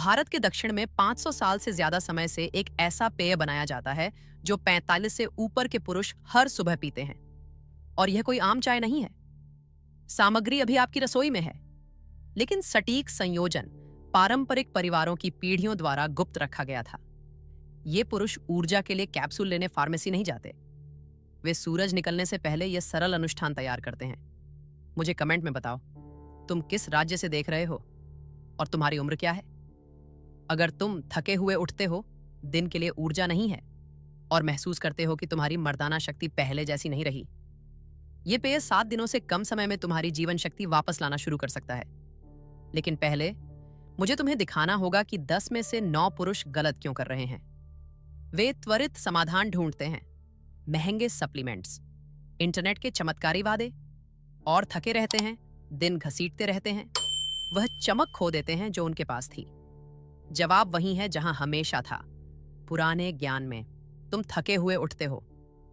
भारत के दक्षिण में 500 साल से ज्यादा समय से एक ऐसा पेय बनाया जाता है जो 45 से ऊपर के पुरुष हर सुबह पीते हैं। और यह कोई आम चाय नहीं है। सामग्री अभी आपकी रसोई में है, लेकिन सटीक संयोजन पारंपरिक परिवारों की पीढ़ियों द्वारा गुप्त रखा गया था। ये पुरुष ऊर्जा के लिए कैप्सूल लेने फार्मेसी नहीं जाते। वे सूरज निकलने से पहले यह सरल अनुष्ठान तैयार करते हैं। मुझे कमेंट में बताओ, तुम किस राज्य से देख रहे हो और तुम्हारी उम्र क्या है। अगर तुम थके हुए उठते हो, दिन के लिए ऊर्जा नहीं है और महसूस करते हो कि तुम्हारी मर्दाना शक्ति पहले जैसी नहीं रही, ये पेय 7 दिनों से कम समय में तुम्हारी जीवन शक्ति वापस लाना शुरू कर सकता है। लेकिन पहले मुझे तुम्हें दिखाना होगा कि 10 में से 9 पुरुष गलत क्यों कर रहे हैं। वे त्वरित समाधान ढूंढते हैं, महंगे सप्लीमेंट्स, इंटरनेट के चमत्कारी वादे, और थके रहते हैं, दिन घसीटते रहते हैं, वह चमक खो देते हैं जो उनके पास थी। जवाब वही है जहां हमेशा था, पुराने ज्ञान में। तुम थके हुए उठते हो,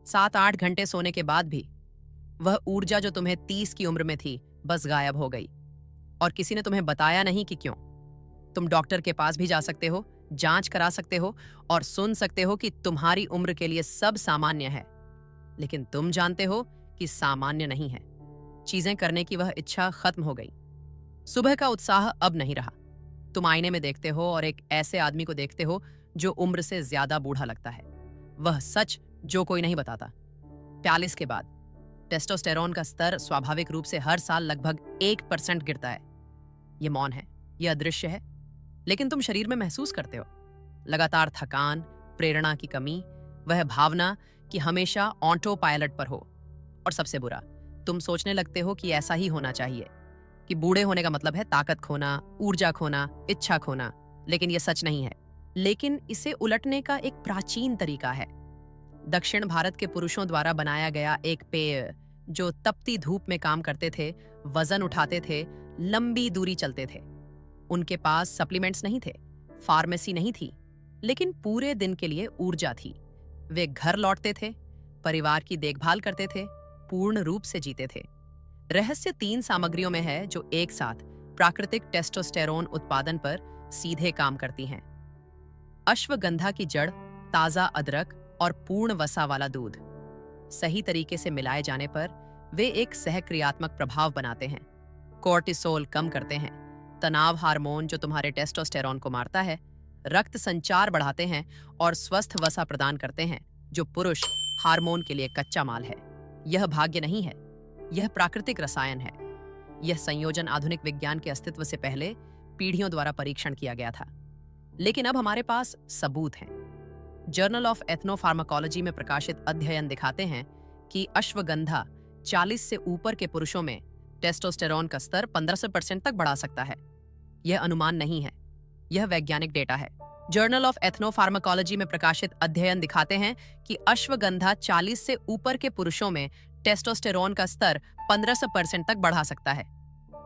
7-8 घंटे सोने के बाद भी वह ऊर्जा जो तुम्हें 30 की उम्र में थी बस गायब हो गई। और किसी ने तुम्हें बताया नहीं कि क्यों। तुम डॉक्टर के पास भी जा सकते हो, जांच करा सकते हो और सुन सकते हो कि तुम्हारी उम्र के लिए सब सामान्य है, लेकिन तुम जानते हो कि सामान्य नहीं है। चीजें करने की वह इच्छा खत्म हो गई। सुबह का उत्साह अब नहीं रहा। तुम आईने में देखते हो और एक ऐसे आदमी को देखते हो जो उम्र से ज्यादा बूढ़ा लगता है। वह सच जो कोई नहीं बताता। 40 के बाद टेस्टोस्टेरोन का स्तर स्वाभाविक रूप से हर साल लगभग 1% गिरता है। यह मौन है, यह अदृश्य है, लेकिन तुम शरीर में महसूस करते हो। लगातार थकान, प्रेरणा की कमी, वह भावना कि हमेशा ऑटो पायलट पर हो। और सबसे बुरा, तुम सोचने लगते हो कि ऐसा ही होना चाहिए, कि बूढ़े होने का मतलब है ताकत खोना, ऊर्जा खोना, इच्छा खोना। लेकिन यह सच नहीं है। लेकिन इसे उलटने का एक प्राचीन तरीका है। दक्षिण भारत के पुरुषों द्वारा बनाया गया एक पेय जो तपती धूप में काम करते थे, वजन उठाते थे, लंबी दूरी चलते थे। उनके पास सप्लीमेंट्स नहीं थे, फार्मेसी नहीं थी, लेकिन पूरे दिन के लिए ऊर्जा थी। वे घर लौटते थे, परिवार की देखभाल करते थे, पूर्ण रूप से जीते थे। रहस्य 3 सामग्रियों में है जो एक साथ प्राकृतिक टेस्टोस्टेरोन उत्पादन पर सीधे काम करती हैं। अश्वगंधा की जड़, ताजा अदरक और पूर्ण वसा वाला दूध सही तरीके से मिलाए जाने पर वे एक सहक्रियात्मक प्रभाव बनाते हैं। कोर्टिसोल कम करते हैं, तनाव हार्मोन जो तुम्हारे टेस्टोस्टेरोन को मारता है, रक्त संचार बढ़ाते हैं और स्वस्थ वसा प्रदान करते हैं जो पुरुष हार्मोन के लिए कच्चा माल है। यह भाग्य नहीं है, यह प्राकृतिक रसायन है। यह संयोजन आधुनिक विज्ञान के अस्तित्व से पहले पीढ़ियों द्वारा परीक्षण किया गया था, लेकिन अब हमारे पास सबूत हैं। जर्नल ऑफ एथनोफार्माकोलॉजी में प्रकाशित अध्ययन दिखाते हैं कि अश्वगंधा 40 से ऊपर के पुरुषों में टेस्टोस्टेरोन का स्तर 15% तक बढ़ा सकता है। यह अनुमान नहीं है, यह वैज्ञानिक डेटा है। जर्नल ऑफ एथनोफार्माकोलॉजी में प्रकाशित अध्ययन दिखाते हैं कि अश्वगंधा 40 से ऊपर के पुरुषों में टेस्टोस्टेरोन का स्तर 15% तक बढ़ा सकता है।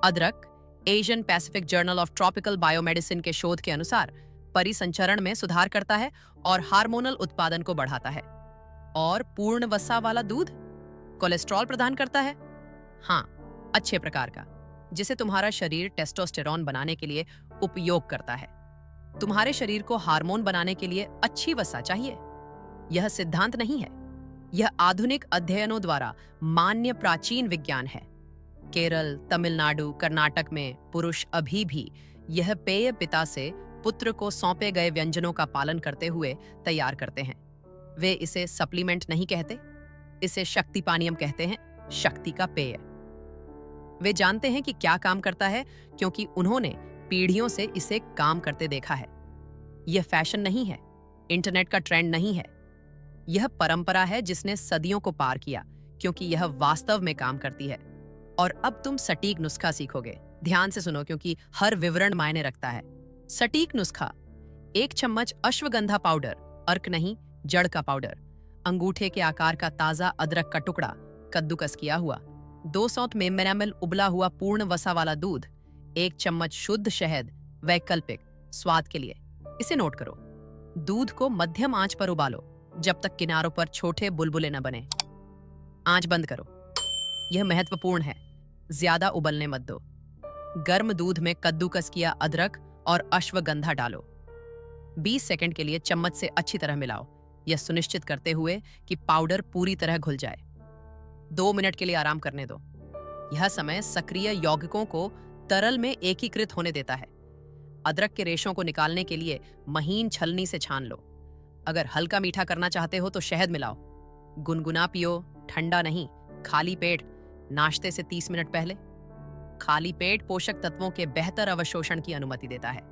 अदरक, Asian Pacific journal of tropical biomedicine के शोध के अनुसार परिसंचरण में सुधार करता है और हार्मोनल उत्पादन को बढ़ाता है। और पूर्ण वसा वाला दूध कोलेस्ट्रॉल प्रदान करता है, हाँ, अच्छे प्रकार का, जिसे तुम्हारा शरीर टेस्टोस्टेरोन बनाने के लिए उपयोग करता है। तुम्हारे शरीर को हार्मोन बनाने के लिए अच्छी वसा चाहिए। यह सिद्धांत नहीं है, यह आधुनिक अध्ययनों द्वारा मान्य प्राचीन विज्ञान है। केरल, तमिलनाडु, कर्नाटक में पुरुष अभी भी यह पेय पिता से पुत्र को सौंपे गए व्यंजनों का पालन करते हुए तैयार करते हैं। वे इसे सप्लीमेंट नहीं कहते, इसे शक्ति पानीयम कहते हैं, शक्ति का पेय। वे जानते हैं कि क्या काम करता है क्योंकि उन्होंने पीढ़ियों से इसे काम करते देखा है। यह फैशन नहीं है, इंटरनेट का ट्रेंड नहीं है। यह परंपरा है जिसने सदियों को पार किया, क्योंकि यह वास्तव में काम करती है। और अब तुम सटीक नुस्खा सीखोगे। ध्यान से सुनो क्योंकि हर विवरण मायने रखता है। सटीक नुस्खा: 1 चम्मच अश्वगंधा पाउडर, अर्क नहीं, जड़ का पाउडर। अंगूठे के आकार का ताजा अदरक का टुकड़ा, कद्दूकस किया हुआ। 200 ml उबला हुआ पूर्ण वसा वाला दूध। 1 चम्मच शुद्ध शहद, वैकल्पिक, स्वाद के लिए। इसे नोट करो। दूध को मध्यम आंच पर उबालो जब तक किनारों पर छोटे बुलबुले न बने। आंच बंद करो। यह महत्वपूर्ण है, ज्यादा उबलने मत दो। गर्म दूध में कद्दूकस किया अदरक और अश्वगंधा डालो। 20 सेकंड के लिए चम्मच से अच्छी तरह मिलाओ, यह सुनिश्चित करते हुए कि पाउडर पूरी तरह घुल जाए। 2 मिनट के लिए आराम करने दो। यह समय सक्रिय यौगिकों को तरल में एकीकृत होने देता है। अदरक के रेशों को निकालने के लिए महीन छलनी से छान लो। अगर हल्का मीठा करना चाहते हो तो शहद मिलाओ। गुनगुना पियो, ठंडा नहीं। खाली पेट, नाश्ते से 30 मिनट पहले। खाली पेट पोषक तत्वों के बेहतर अवशोषण की अनुमति देता है।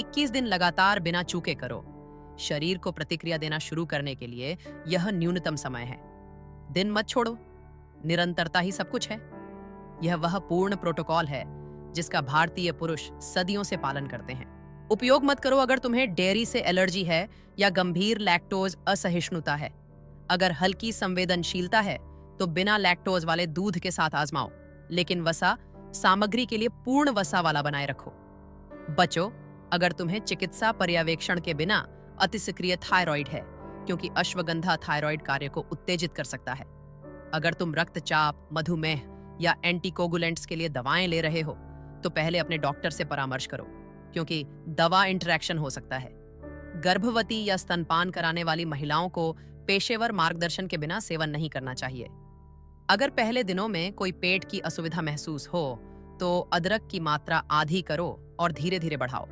21 दिन लगातार बिना चूके करो। शरीर को प्रतिक्रिया देना शुरू करने के लिए यह न्यूनतम समय है। दिन मत छोड़ो, निरंतरता ही सब कुछ है। यह वह पूर्ण प्रोटोकॉल है जिसका भारतीय पुरुष सदियों से पालन करते हैं। उपयोग मत करो अगर तुम्हें डेयरी से एलर्जी है या गंभीर लैक्टोज असहिष्णुता है। अगर हल्की संवेदनशीलता है तो बिना लैक्टोज वाले दूध के साथ आजमाओ, लेकिन वसा सामग्री के लिए पूर्ण वसा वाला बनाए रखो। बचो अगर तुम्हें चिकित्सा पर्यवेक्षण के बिना अतिसक्रिय थायराइड है, क्योंकि अश्वगंधा थायराइड कार्य को उत्तेजित कर सकता है। अगर तुम रक्तचाप, मधुमेह या एंटीकोगुलेंट्स के लिए दवाएं ले रहे हो तो पहले अपने डॉक्टर से परामर्श करो, क्योंकि दवा इंटरैक्शन हो सकता है। गर्भवती या स्तनपान कराने वाली महिलाओं को पेशेवर मार्गदर्शन के बिना सेवन नहीं करना चाहिए। अगर पहले दिनों में कोई पेट की असुविधा महसूस हो तो अदरक की मात्रा आधी करो और धीरे धीरे बढ़ाओ।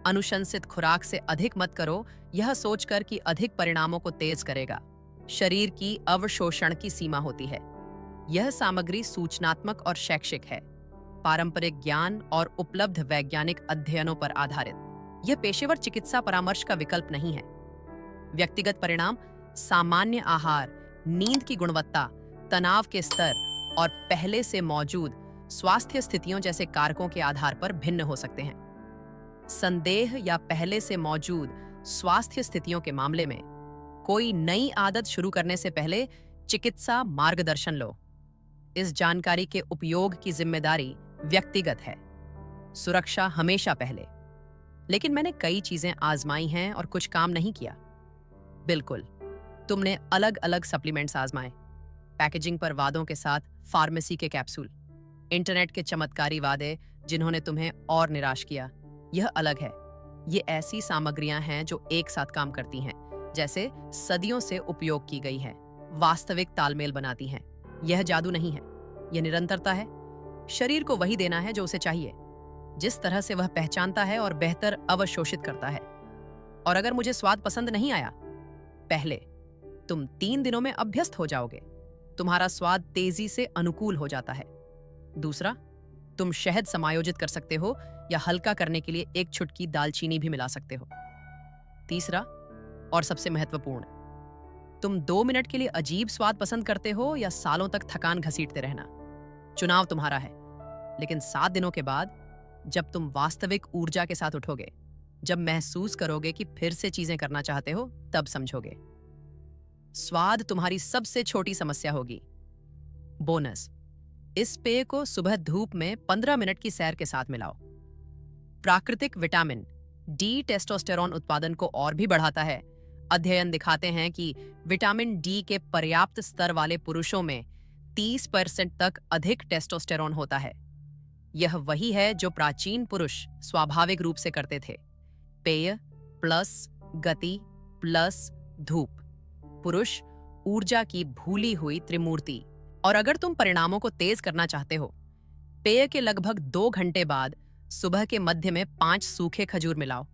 अनुशंसित खुराक से अधिक मत करो, यह सोचकर कि अधिक परिणामों को तेज करेगा। शरीर की अवशोषण की सीमा होती है। यह सामग्री सूचनात्मक और शैक्षिक है, पारंपरिक ज्ञान और उपलब्ध वैज्ञानिक अध्ययनों पर आधारित। यह पेशेवर चिकित्सा परामर्श का विकल्प नहीं है। व्यक्तिगत परिणाम सामान्य आहार, नींद की गुणवत्ता, तनाव के स्तर और पहले से मौजूद स्वास्थ्य स्थितियों जैसे कारकों के आधार पर भिन्न हो सकते हैं। संदेह या पहले से मौजूद स्वास्थ्य स्थितियों के मामले में कोई नई आदत शुरू करने से पहले चिकित्सा मार्गदर्शन लो। इस जानकारी के उपयोग की जिम्मेदारी व्यक्तिगत है। सुरक्षा हमेशा पहले। लेकिन मैंने कई चीजें आजमाई हैं और कुछ काम नहीं किया। बिल्कुल, तुमने अलग अलग सप्लीमेंट्स आजमाए, पैकेजिंग पर वादों के साथ फार्मेसी के कैप्सूल, इंटरनेट के चमत्कारी वादे जिन्होंने तुम्हें और निराश किया। यह अलग है। ये ऐसी सामग्रियां हैं जो एक साथ काम करती हैं, जैसे सदियों से उपयोग की गई है, वास्तविक तालमेल बनाती हैं। यह जादू नहीं है, यह निरंतरता है। शरीर को वही देना है जो उसे चाहिए, जिस तरह से वह पहचानता है और बेहतर अवशोषित करता है। और अगर मुझे स्वाद पसंद नहीं आया, पहले तुम 3 दिनों में अभ्यस्त हो जाओगे। तुम्हारा स्वाद तेजी से अनुकूल हो जाता है। दूसरा, तुम शहद समायोजित कर सकते हो या हल्का करने के लिए एक चुटकी दालचीनी भी मिला सकते हो। तीसरा और सबसे महत्वपूर्ण, तुम 2 मिनट के लिए अजीब स्वाद पसंद करते हो या सालों तक थकान घसीटते रहना। चुनाव तुम्हारा है। लेकिन 7 दिनों के बाद, जब तुम वास्तविक ऊर्जा के साथ उठोगे, जब महसूस करोगे कि फिर से चीजें करना चाहते हो, तब समझोगे स्वाद तुम्हारी सबसे छोटी समस्या होगी। बोनस, इस पेय को सुबह धूप में 15 मिनट की सैर के साथ मिलाओ। प्राकृतिक विटामिन डी टेस्टोस्टेरोन उत्पादन को और भी बढ़ाता है। अध्ययन दिखाते हैं कि विटामिन डी के पर्याप्त स्तर वाले पुरुषों में 30% तक अधिक टेस्टोस्टेरोन होता है। यह वही है जो प्राचीन पुरुष स्वाभाविक रूप से करते थे। पेय प्लस गति प्लस धूप, पुरुष ऊर्जा की भूली हुई त्रिमूर्ति। और अगर तुम परिणामों को तेज करना चाहते हो, पेय के लगभग 2 घंटे बाद सुबह के मध्य में 5 सूखे खजूर मिलाओ।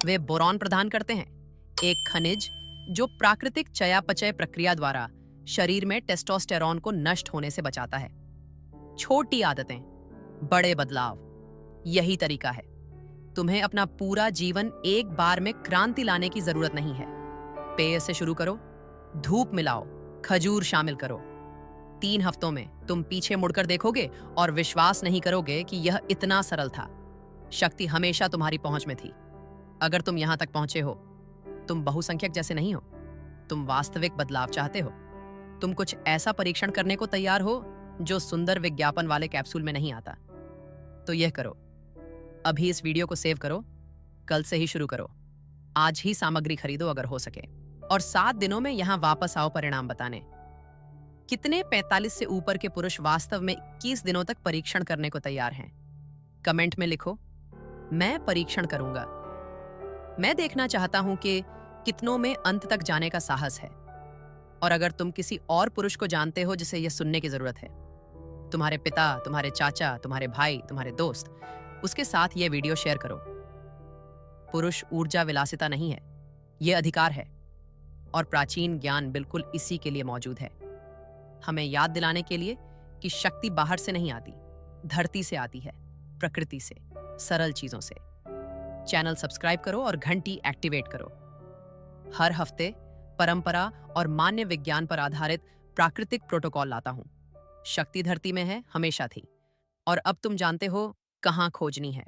वे बोरॉन प्रदान करते हैं, एक खनिज जो प्राकृतिक चयापचय प्रक्रिया द्वारा शरीर में टेस्टोस्टेरोन को नष्ट होने से बचाता है। छोटी आदतें, बड़े बदलाव, यही तरीका है। तुम्हें अपना पूरा जीवन एक बार में क्रांति लाने की जरूरत नहीं है। पेय से शुरू करो, धूप मिलाओ, खजूर शामिल करो। 3 हफ्तों में तुम पीछे मुड़कर देखोगे और विश्वास नहीं करोगे कि यह इतना सरल था। शक्ति हमेशा तुम्हारी पहुंच में थी। अगर तुम यहां तक पहुंचे हो, तुम बहुसंख्यक जैसे नहीं हो। तुम वास्तविक बदलाव चाहते हो। तुम कुछ ऐसा परीक्षण करने को तैयार हो जो सुंदर विज्ञापन वाले कैप्सूल में नहीं आता। तो यह करो। अभी इस वीडियो को सेव करो, कल से ही शुरू करो। आज ही सामग्री खरीदो अगर हो सके, और 7 दिनों में यहां वापस आओ परिणाम बताने। कितने 45 से ऊपर के पुरुष वास्तव में 21 दिनों तक परीक्षण करने को तैयार हैं? कमेंट में लिखो। मैं परीक्षण करूंगा। मैं देखना चाहता हूं कि कितनों में अंत तक जाने का साहस है। और अगर तुम किसी और पुरुष को जानते हो जिसे यह सुनने की जरूरत है, तुम्हारे पिता, तुम्हारे चाचा, तुम्हारे भाई, तुम्हारे दोस्त, उसके साथ यह वीडियो शेयर करो। पुरुष ऊर्जा विलासिता नहीं है, यह अधिकार है। और प्राचीन ज्ञान बिल्कुल इसी के लिए मौजूद है, हमें याद दिलाने के लिए कि शक्ति बाहर से नहीं आती, धरती से आती है, प्रकृति से, सरल चीजों से। चैनल सब्सक्राइब करो और घंटी एक्टिवेट करो। हर हफ्ते परंपरा और मान्य विज्ञान पर आधारित प्राकृतिक प्रोटोकॉल लाता हूं। शक्ति धरती में है, हमेशा थी, और अब तुम जानते हो कहां खोजनी है।